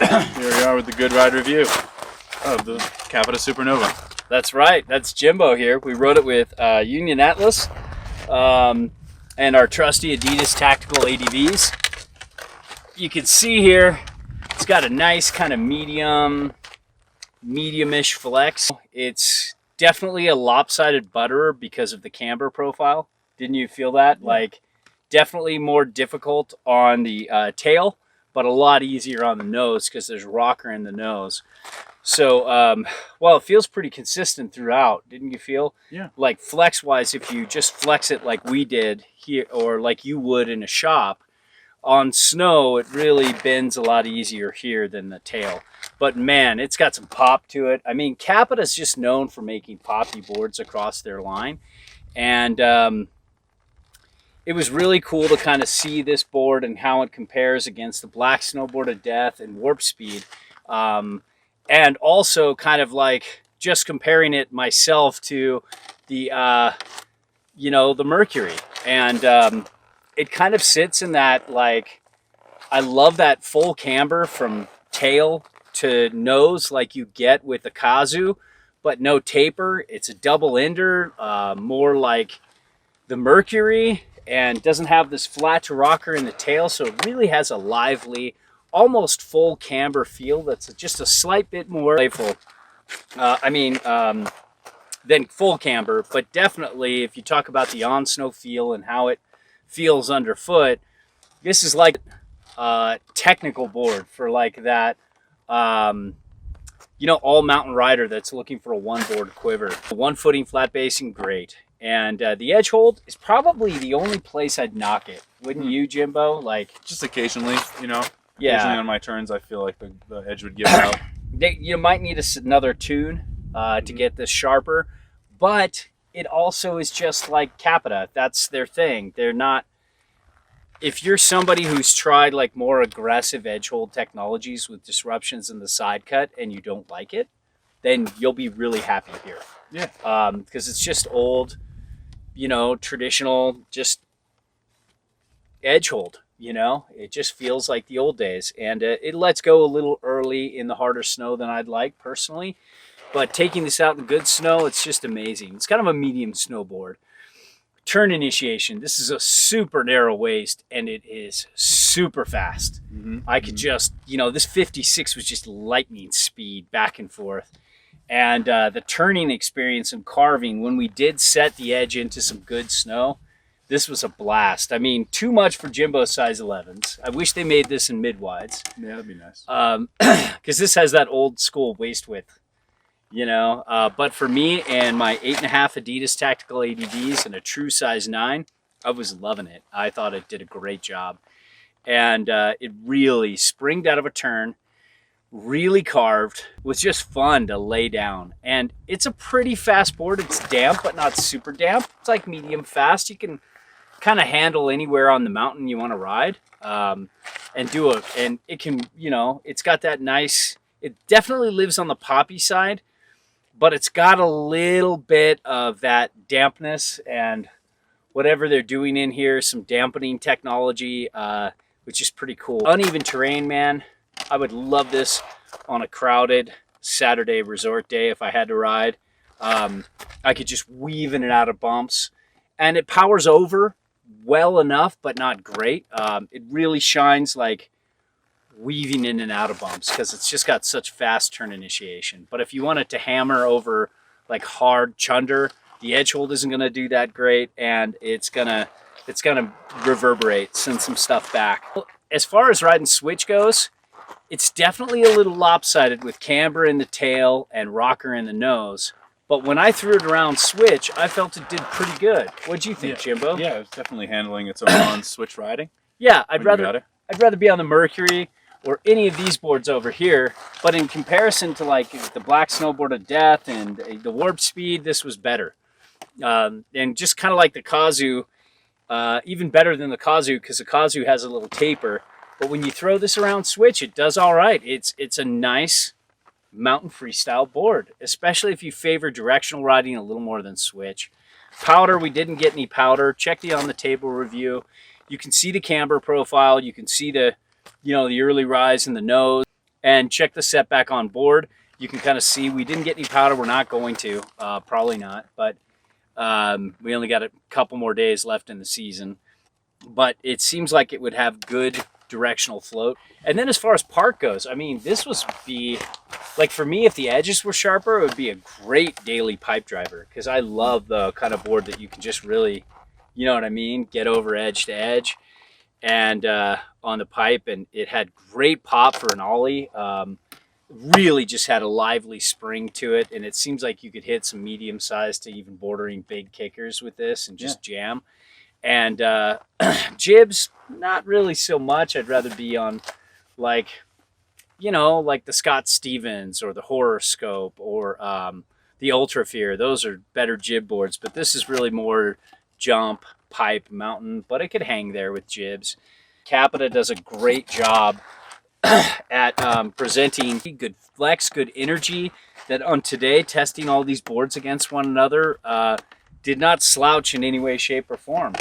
Here we are with the Good Ride review of the Capita Supernova. That's right. That's Jimbo here. We rode it with Union Atlas and our trusty Adidas Tactical ADVs. You can see here, it's got a nice kind of medium-ish flex. It's definitely a lopsided butterer because of the camber profile. Didn't you feel that? Yeah. Like, definitely more difficult on the tail, but a lot easier on the nose because there's rocker in the nose. So, well, it feels pretty consistent throughout, didn't you feel? Yeah. Like flex-wise, if you just flex it like we did here, or like you would in a shop, on snow, it really bends a lot easier here than the tail. But man, it's got some pop to it. I mean, Capita's just known for making poppy boards across their line. And it was really cool to kind of see this board and how it compares against the Black Snowboard of Death and Warp Speed. And also kind of like just comparing it myself to the, you know, the Mercury. And it kind of sits in that, like, I love that full camber from tail to nose like you get with the Kazoo, but no taper. It's a double ender, more like the Mercury, and doesn't have this flat to rocker in the tail, so it really has a lively, almost full camber feel that's just a slight bit more playful. Than full camber, but definitely if you talk about the on-snow feel and how it feels underfoot, this is like a technical board for like that, you know, all mountain rider that's looking for a one board quiver. One footing flat basing, great. And the edge hold is probably the only place I'd knock it. Wouldn't you, Jimbo? Like, just occasionally, you know. Yeah. Occasionally on my turns, I feel like the edge would give out. You might need another tune to get this sharper, but it also is just like Capita. That's their thing. They're not, if you're somebody who's tried like more aggressive edge hold technologies with disruptions in the side cut and you don't like it, then you'll be really happy here. Yeah. Because it's just old, you know, traditional, just edge hold, you know, it just feels like the old days. And it lets go a little early in the harder snow than I'd like personally. But taking this out in good snow, it's just amazing. It's kind of a medium snowboard. Turn initiation. This is a super narrow waist, and it is super fast. I could just, you know, this 56 was just lightning speed back and forth. And the turning experience and carving, when we did set the edge into some good snow, this was a blast. I mean, too much for Jimbo size 11s. I wish they made this in mid-wides. Yeah, that'd be nice. Because this has that old school waist width. You know, but for me and my 8.5 Adidas Tactical ADVs and a true size 9, I was loving it. I thought it did a great job. And it really springed out of a turn, really carved, was just fun to lay down. And it's a pretty fast board. It's damp, but not super damp. It's like medium fast. You can kind of handle anywhere on the mountain you want to ride. And it can, you know, it's got that nice, it definitely lives on the poppy side, but it's got a little bit of that dampness and whatever they're doing in here, some dampening technology, which is pretty cool. Uneven terrain, man. I would love this on a crowded Saturday resort day if I had to ride. I could just weave in and out of bumps. And it powers over well enough, but not great. It really shines like weaving in and out of bumps because it's just got such fast turn initiation. But if you want it to hammer over like hard chunder, the edge hold isn't going to do that great, and it's gonna reverberate, send some stuff back. As far as riding switch goes, it's definitely a little lopsided with camber in the tail and rocker in the nose. But when I threw it around switch, I felt it did pretty good. What'd you think, Jimbo? Yeah, it's definitely handling its own on switch riding. Yeah, I'd rather be on the Mercury or any of these boards over here, but in comparison to like the Black Snowboard of Death and the Warp Speed, this was better. And just kind of like the Kazoo, even better than the Kazoo because the Kazoo has a little taper. But when you throw this around switch, it does all right. It's a nice mountain freestyle board, especially if you favor directional riding a little more than switch. Powder, we didn't get any powder. Check the on the table review. You can see the camber profile. You can see the, you know, the early rise in the nose. And check the setback on board. You can kind of see we didn't get any powder. We're not going to, probably not, but we only got a couple more days left in the season. But it seems like it would have good directional float. And then as far as park goes, I mean, this was like for me, if the edges were sharper, it would be a great daily pipe driver, because I love the kind of board that you can just really, you know what I mean, get over edge to edge and on the pipe. And it had great pop for an ollie. Really just had a lively spring to it, and it seems like you could hit some medium-sized to even bordering big kickers with this and just jam. And jibs, not really so much. I'd rather be on, like, you know, like the Scott Stevens or the Horoscope or the Ultra Fear. Those are better jib boards, but this is really more jump, pipe, mountain, but it could hang there with jibs. Capita does a great job at presenting good flex, good energy. That on today, testing all these boards against one another, did not slouch in any way, shape, or form.